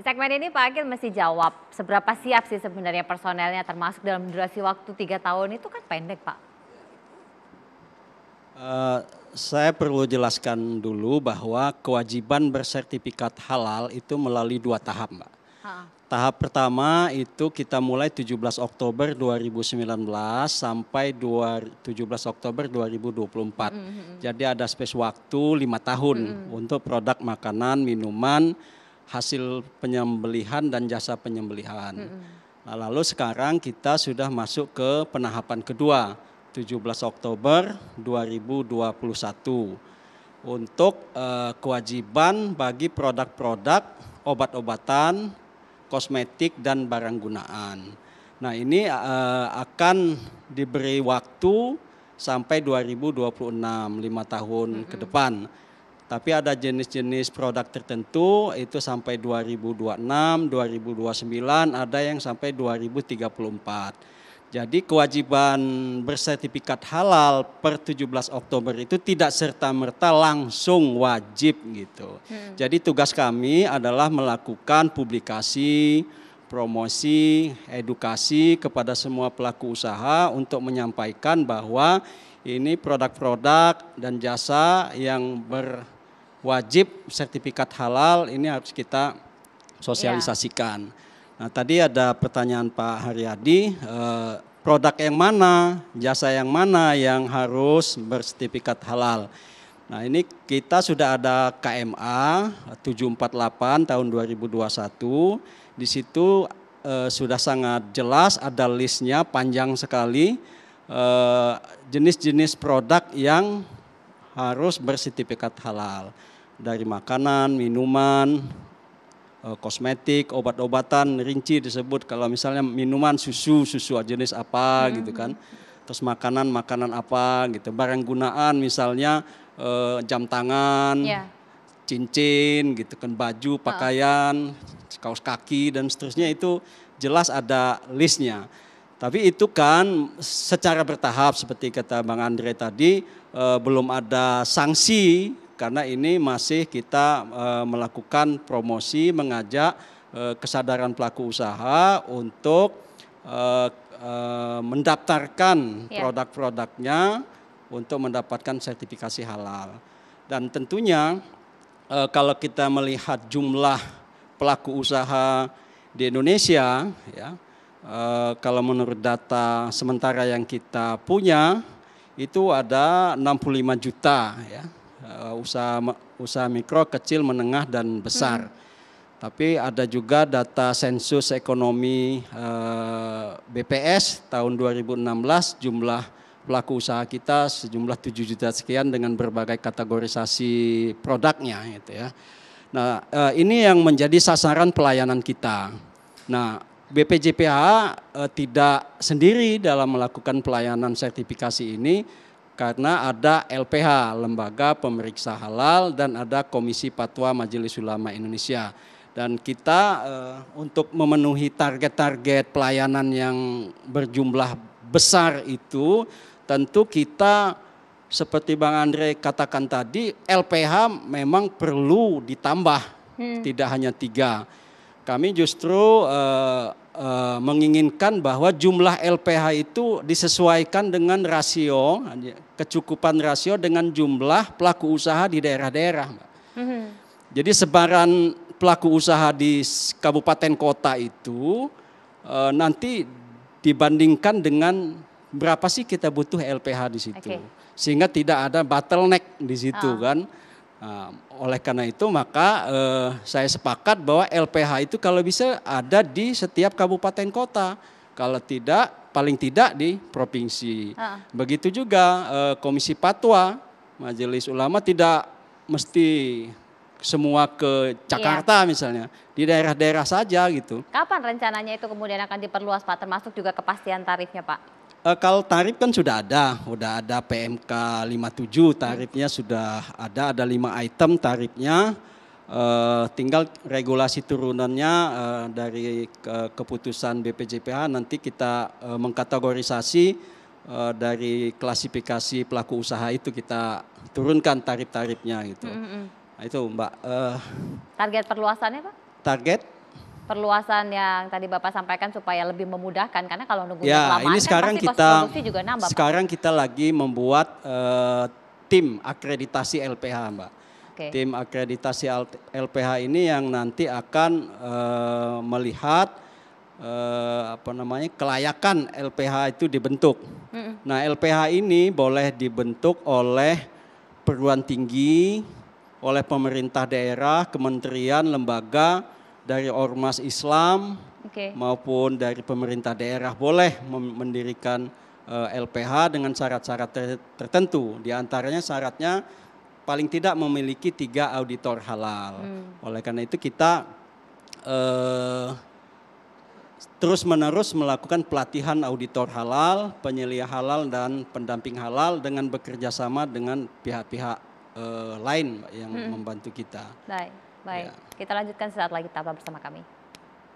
segmen ini Pak Akil mesti jawab, seberapa siap sih sebenarnya personelnya termasuk dalam durasi waktu 3 tahun itu kan pendek Pak? Saya perlu jelaskan dulu bahwa kewajiban bersertifikat halal itu melalui 2 tahap Mbak. Tahap pertama itu kita mulai 17 Oktober 2019 sampai 17 Oktober 2024. Jadi ada space waktu 5 tahun untuk produk makanan, minuman, hasil penyembelihan dan jasa penyembelihan. Nah, lalu sekarang kita sudah masuk ke penahapan kedua, 17 Oktober 2021. Untuk kewajiban bagi produk-produk obat-obatan, kosmetik dan barang gunaan. Nah ini akan diberi waktu sampai 2026, 5 tahun ke depan. Tapi ada jenis-jenis produk tertentu itu sampai 2026, 2029, ada yang sampai 2034. Jadi kewajiban bersertifikat halal per 17 Oktober itu tidak serta-merta langsung wajib gitu. Jadi tugas kami adalah melakukan publikasi, promosi, edukasi kepada semua pelaku usaha untuk menyampaikan bahwa ini produk-produk dan jasa yang berwajib sertifikat halal ini harus kita sosialisasikan. Nah tadi ada pertanyaan Pak Haryadi, produk yang mana, jasa yang mana yang harus bersertifikat halal. Nah ini kita sudah ada KMA 748 tahun 2021, di situ sudah sangat jelas ada listnya panjang sekali jenis-jenis produk yang harus bersertifikat halal. Dari makanan, minuman, kosmetik, obat-obatan, rinci disebut kalau misalnya minuman susu jenis apa gitu kan. Terus makanan apa gitu. Barang gunaan misalnya jam tangan, cincin gitu kan, baju, pakaian, kaos kaki dan seterusnya itu jelas ada listnya. Tapi itu kan secara bertahap seperti kata Bang Andre tadi belum ada sanksi. Karena ini masih kita melakukan promosi, mengajak kesadaran pelaku usaha untuk mendaftarkan produk-produknya untuk mendapatkan sertifikasi halal. Dan tentunya kalau kita melihat jumlah pelaku usaha di Indonesia, ya, kalau menurut data sementara yang kita punya itu ada 65 juta ya. Usaha mikro, kecil, menengah, dan besar. Tapi ada juga data sensus ekonomi BPS tahun 2016 jumlah pelaku usaha kita sejumlah 7 juta sekian dengan berbagai kategorisasi produknya gitu ya. Nah ini yang menjadi sasaran pelayanan kita. Nah BPJPH tidak sendiri dalam melakukan pelayanan sertifikasi ini, karena ada LPH, Lembaga Pemeriksa Halal, dan ada Komisi Fatwa Majelis Ulama Indonesia. Dan kita untuk memenuhi target-target pelayanan yang berjumlah besar itu, tentu kita seperti Bang Andre katakan tadi, LPH memang perlu ditambah, tidak hanya 3. Kami justru menginginkan bahwa jumlah LPH itu disesuaikan dengan rasio, kecukupan rasio dengan jumlah pelaku usaha di daerah-daerah. Jadi sebaran pelaku usaha di kabupaten kota itu nanti dibandingkan dengan berapa sih kita butuh LPH di situ. Sehingga tidak ada bottleneck di situ kan. Nah, oleh karena itu maka saya sepakat bahwa LPH itu kalau bisa ada di setiap kabupaten kota. Kalau tidak, paling tidak di provinsi. Begitu juga Komisi Fatwa Majelis Ulama tidak mesti semua ke Jakarta misalnya. Di daerah-daerah saja gitu. Kapan rencananya itu kemudian akan diperluas Pak, termasuk juga kepastian tarifnya Pak? Kalau tarif kan sudah ada PMK 57 tarifnya sudah ada 5 item tarifnya, tinggal regulasi turunannya dari keputusan BPJPH nanti kita mengkategorisasi dari klasifikasi pelaku usaha itu kita turunkan tarif-tarifnya gitu. Nah, itu Mbak. Target perluasannya Pak? Target perluasan yang tadi Bapak sampaikan supaya lebih memudahkan karena kalau nunggunya Ya, kelamaan ini kan sekarang pasti kos kita produksi juga nambah, Pak. sekarang kita lagi membuat tim akreditasi LPH, Mbak. Oke. Tim akreditasi LPH ini yang nanti akan melihat kelayakan LPH itu dibentuk. Nah, LPH ini boleh dibentuk oleh perguruan tinggi, oleh pemerintah daerah, kementerian, lembaga, dari ormas Islam maupun dari pemerintah daerah boleh mendirikan LPH dengan syarat-syarat tertentu. Di antaranya syaratnya paling tidak memiliki 3 auditor halal. Oleh karena itu kita terus-menerus melakukan pelatihan auditor halal, penyelia halal dan pendamping halal dengan bekerja sama dengan pihak-pihak lain yang membantu kita. Baik. Ya. Kita lanjutkan sesaat lagi, tetaplah bersama kami.